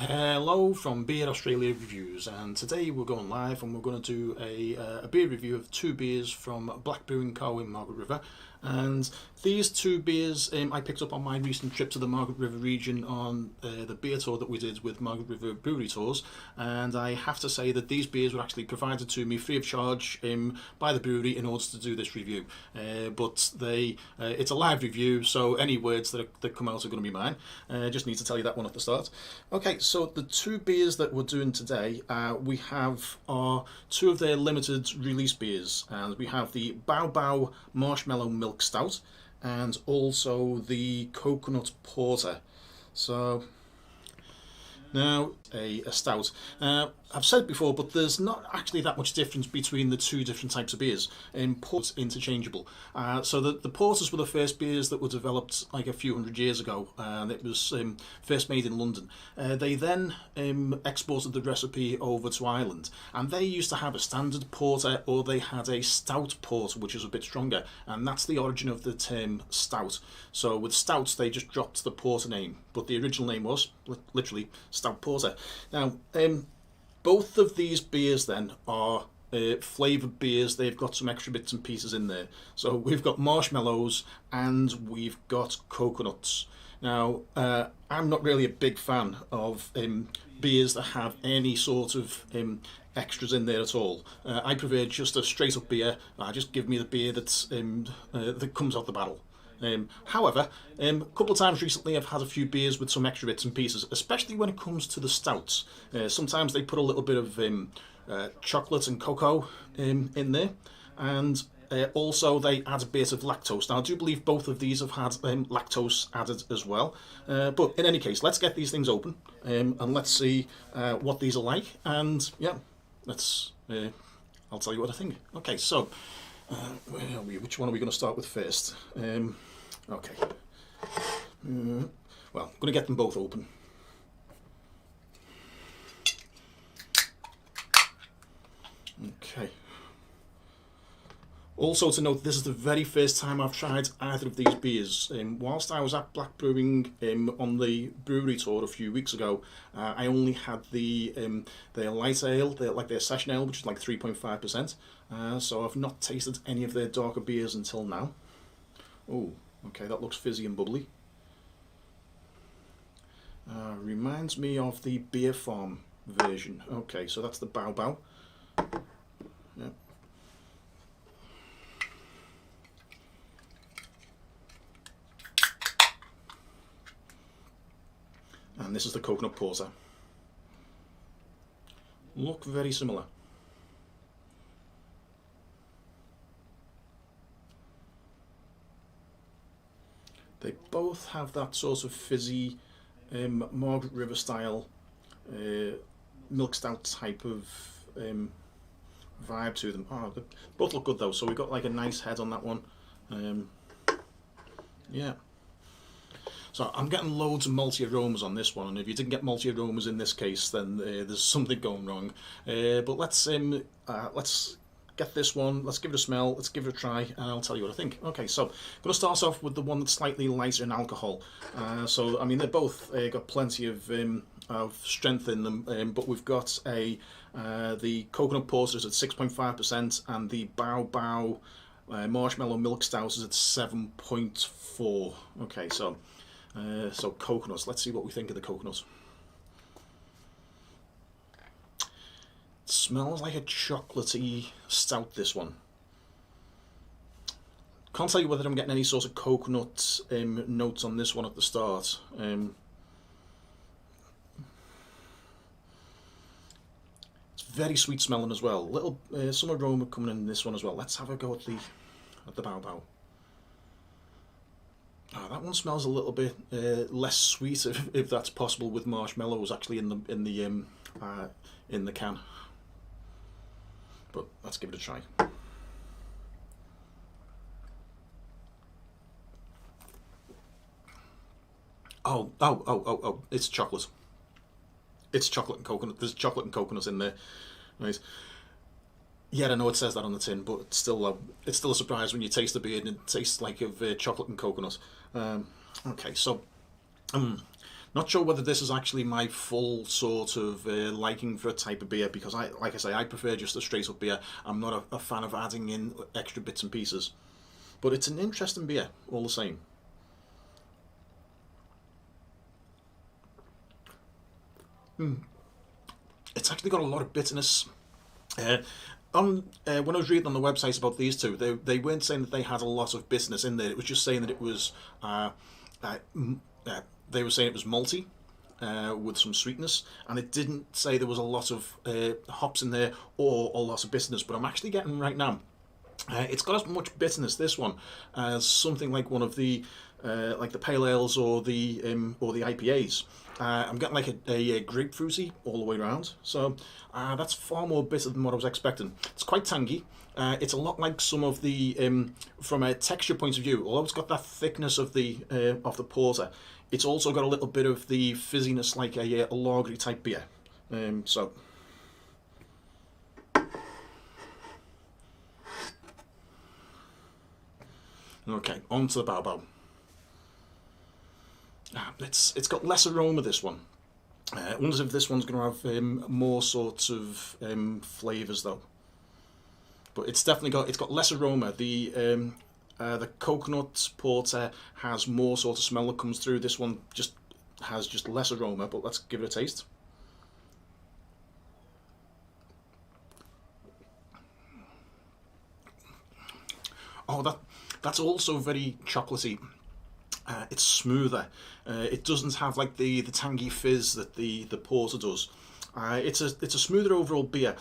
Hello from Beer Australia Reviews, and today we're going live and we're going to do a beer review of two beers from Black Brewing Co in Margaret River. And these two beers I picked up on my recent trip to the Margaret River region on the beer tour that we did with Margaret River Brewery Tours, and I have to say that these beers were actually provided to me free of charge by the brewery in order to do this review. But it's a live review, so any words that come out are going to be mine. Just need to tell you that one at the start. Okay, so the two beers that we're doing today, we have are two of their limited release beers, and we have the Bow Bow Marshmallow Milk Stout and also the Coconut Porter. So now a stout. I've said it before, but there's not actually that much difference between the two different types of beers. Port's interchangeable. So the porters were the first beers that were developed like a few hundred years ago, and it was first made in London. They then exported the recipe over to Ireland, and they used to have a standard porter or they had a stout porter, which is a bit stronger, and that's the origin of the term stout. So with stouts, they just dropped the porter name, but the original name was literally stout porter. Now, both of these beers then are flavoured beers. They've got some extra bits and pieces in there. So we've got marshmallows and we've got coconuts. Now, I'm not really a big fan of beers that have any sort of extras in there at all. I prefer just a straight up beer. Just give me the beer that's that comes out the barrel. However, a couple of times recently I've had a few beers with some extra bits and pieces, especially when it comes to the stouts. Sometimes they put a little bit of chocolate and cocoa in there, and also they add a bit of lactose. Now I do believe both of these have had lactose added as well, but in any case, let's get these things open and let's see what these are like, and yeah, I'll tell you what I think. Okay, so where are we? Which one are we going to start with first? Okay. Well, I'm going to get them both open. Okay. Also to note, this is the very first time I've tried either of these beers. Whilst I was at Black Brewing on the brewery tour a few weeks ago, I only had their light ale, their session ale, which is like 3.5%. So I've not tasted any of their darker beers until now. Oh, okay, that looks fizzy and bubbly. Reminds me of the Beer Farm version. Okay, so that's the Bow Bow. Yeah. And this is the Coconut Porter. Look very similar. They both have that sort of fizzy Margaret River style milk stout type of vibe to them. Oh, they both look good though, so we've got like a nice head on that one. Yeah. So I'm getting loads of malty aromas on this one, and if you didn't get malty aromas in this case, then there's something going wrong. But let's get this one, let's give it a smell, let's give it a try, and I'll tell you what I think. Okay, so I'm going to start off with the one that's slightly lighter in alcohol. So, I mean, they're both got plenty of strength in them, but we've got the Coconut Porter is at 6.5%, and the Bow Bow Marshmallow Milk Stout is at 7.4. Okay, so coconuts, let's see what we think of the coconut. Smells like a chocolatey stout, this one. Can't tell you whether I'm getting any sort of coconut notes on this one at the start. It's very sweet smelling as well. Little some aroma coming in this one as well. Let's have a go at the Bow Bow. That one smells a little bit less sweet, if that's possible, with marshmallows actually in the can. But let's give it a try. Oh, it's chocolate. It's chocolate and coconut. There's chocolate and coconut in there. Right. Yeah, I know it says that on the tin, but it's still a surprise when you taste the beer and it tastes like of chocolate and coconut. Okay, so Not sure whether this is actually my full sort of liking for a type of beer, because like I say, I prefer just a straight up beer. I'm not a fan of adding in extra bits and pieces. But it's an interesting beer, all the same. It's actually got a lot of bitterness. Uh, when I was reading on the website about these two, they weren't saying that they had a lot of bitterness in there. It was just saying that it was. They were saying it was malty, with some sweetness, and it didn't say there was a lot of hops in there or a lot of bitterness. But I'm actually getting right now. It's got as much bitterness, this one, as something like one of the like the pale ales or the IPAs. I'm getting like a grapefruity all the way around, so that's far more bitter than what I was expecting. It's quite tangy. It's a lot like some of the from a texture point of view. Although it's got that thickness of the porter, it's also got a little bit of the fizziness like a lagery type beer. So. Okay, on to the Bao. It's got less aroma, this one. I wonder if this one's going to have more sorts of flavours though. But it's got less aroma. The coconut porter has more sort of smell that comes through. This one just has less aroma. But let's give it a taste. Oh, that's also very chocolatey. It's smoother. It doesn't have like the tangy fizz that the porter does. It's a smoother overall beer.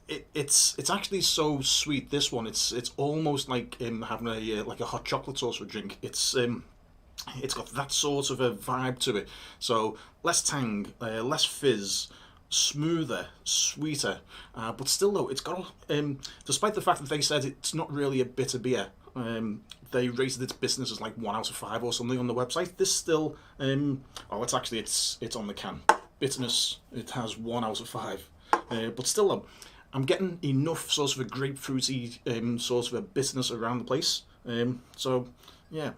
It's actually so sweet. This one, it's almost like having a hot chocolate sauce for a drink. It's got that sort of a vibe to it. So less tang, less fizz, smoother, sweeter, but still though it's got despite the fact that they said it's not really a bitter beer, they rated its bitterness as like 1 out of 5 or something on the website. This still it's on the can. Bitterness, it has 1 out of 5, but still though, I'm getting enough sort of a grapefruity sort of a bitterness around the place. So yeah,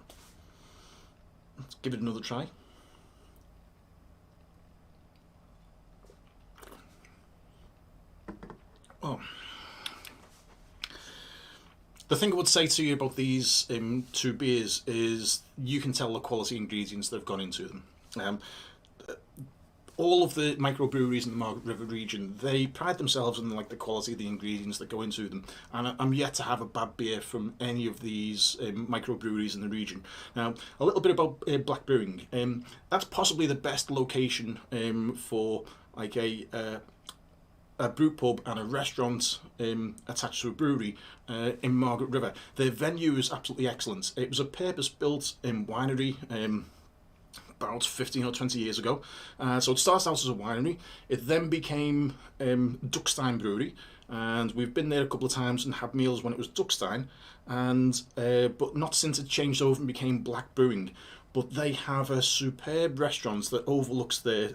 let's give it another try. Oh. The thing I would say to you about these two beers is you can tell the quality ingredients that have gone into them. All of the microbreweries in the Margaret River region, they pride themselves on like the quality of the ingredients that go into them, and I'm yet to have a bad beer from any of these microbreweries in the region. Now, a little bit about Black Brewing. That's possibly the best location for like a brew pub and a restaurant attached to a brewery in Margaret River. Their venue is absolutely excellent. It was a purpose-built winery about 15 or 20 years ago. So it started out as a winery. It then became Duckstein Brewery, and we've been there a couple of times and had meals when it was Duckstein, and but not since it changed over and became Black Brewing. But they have a superb restaurant that overlooks their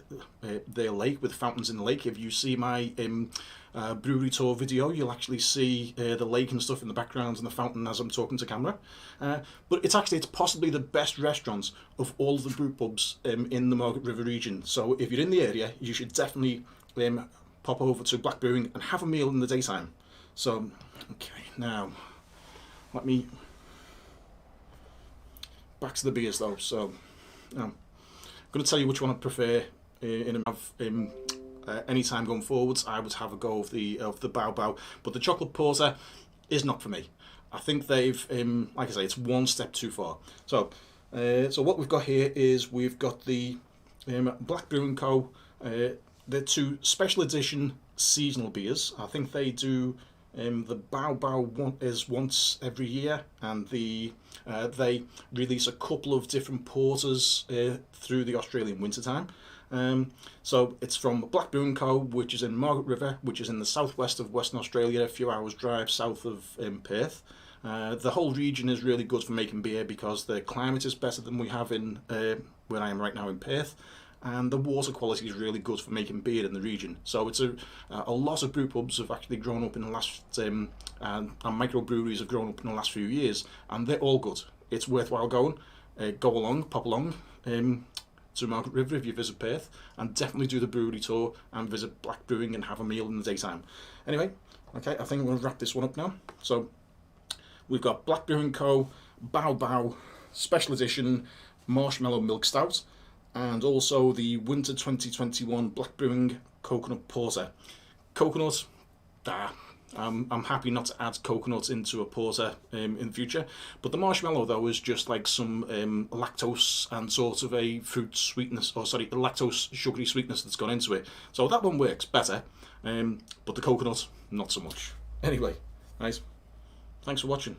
lake, with fountains in the lake. If you see my brewery tour video, you'll actually see the lake and stuff in the background and the fountain as I'm talking to camera. But it's possibly the best restaurant of all of the brew pubs in the Margaret River region. So if you're in the area, you should definitely pop over to Black Brewing and have a meal in the daytime. So, okay, now let me... Back to the beers though, so I'm going to tell you which one I prefer any time going forwards. I would have a go of the Bao, but the chocolate porter is not for me. I think they've, like I say, it's one step too far. So what we've got here is we've got the Black Brewing Co. They're two special edition seasonal beers. I think they do. The Bao is once every year, and they release a couple of different porters through the Australian wintertime. So it's from Black Brewing Co, which is in Margaret River, which is in the southwest of Western Australia, a few hours drive south of Perth. The whole region is really good for making beer because the climate is better than we have in where I am right now in Perth. And the water quality is really good for making beer in the region. So it's a lot of brew pubs have actually grown up in the last, and microbreweries have grown up in the last few years, and they're all good. It's worthwhile going. Go along, pop along. to Margaret River if you visit Perth, and definitely do the brewery tour and visit Black Brewing and have a meal in the daytime. Anyway, okay, I think I'm going to wrap this one up now. So we've got Black Brewing Co, Bow Bow Special Edition Marshmallow Milk Stout, and also the Winter 2021 Black Brewing Coconut Porter. Coconut, I'm happy not to add coconut into a porter in the future, but the marshmallow though is just like some lactose and sort of a fruit sweetness, or sorry, lactose sugary sweetness that's gone into it. So that one works better, but the coconut, not so much. Anyway, guys, thanks for watching.